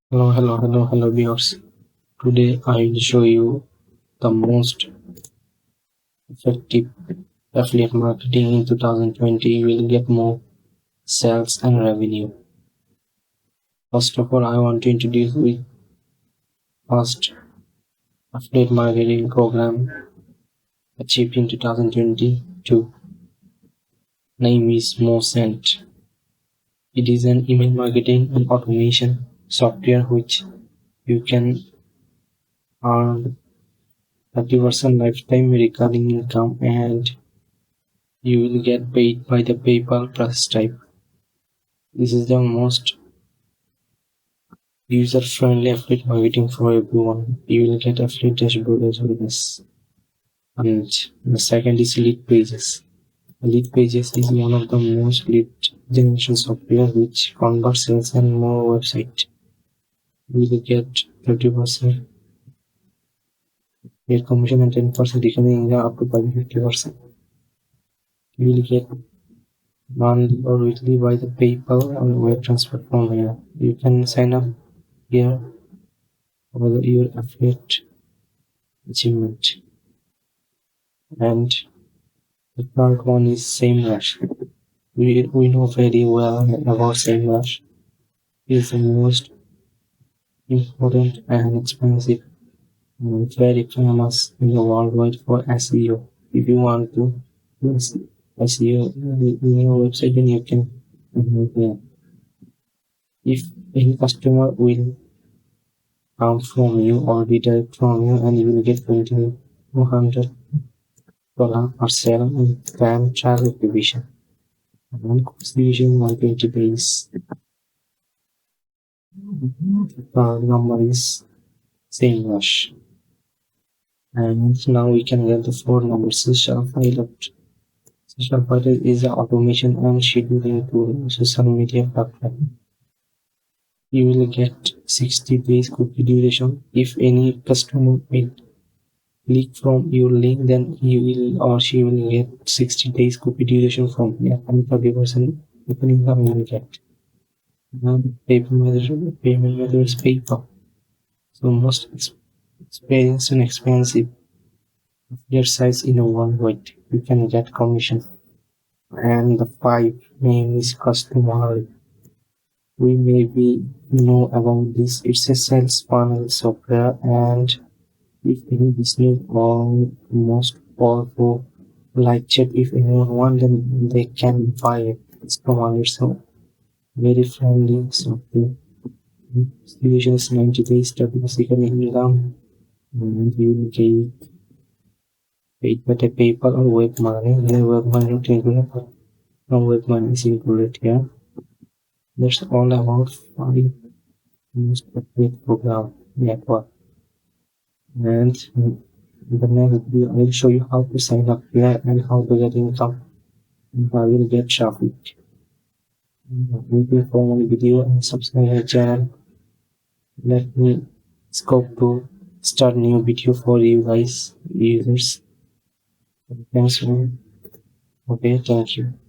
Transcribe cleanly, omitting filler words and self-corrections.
Hello viewers. Today I will show you the most effective affiliate marketing in 2020. You will get more sales and revenue. First of all, I want to introduce the first affiliate marketing program achieved in 2022. Name is Mosent. It is an email marketing and automation software which you can earn 30% lifetime recurring income and you will get paid by the PayPal process type. This is the most user-friendly affiliate marketing for everyone. You will get affiliate dashboard as well as. And the second is Lead Pages. Lead Pages is one of the most lead generation software which converts sales and more website. You will get 30% paid commission and 10% recurring income up to 50%. You will get monthly or weekly by the PayPal or wire transfer from here. You can sign up here for your affiliate achievement. And the third one is SEMrush. We know very well about SEMrush. It is the most important and expensive and very famous in the worldwide for SEO. If you want to use SEO in your website, then you can. If any customer will come from you or be direct from you, and you will get $2,200 per sale in spam trial activation. And cost division 120 days. The number is SEMrush. And now we can get the four numbers. Social Pilot. Social Pilot is an automation and scheduling tool social media platform. You will get 60 days cookie duration. If any customer will click from your link, then he will or she will get 60 days cookie duration from here and 30% income you will get. And payment method is PayPal. So most experienced and expensive affiliate sites in the world, you can get commission. And the five name is customer. We maybe know about this. It's a sales funnel software, and if any business or most powerful like chat, if anyone want, then they can buy it. It's from so very friendly software. Duration is 90 days, 30% income, and you will get paid by the PayPal or web money. Here web money not included, but no web money is included here. That's all about five most accurate program network. And in the next video, I will show you how to sign up here and how to get income. And I will get traffic. Thank you for my video and subscribe my channel. Let me scope to start new video for you guys users. Thanks for okay, thank you.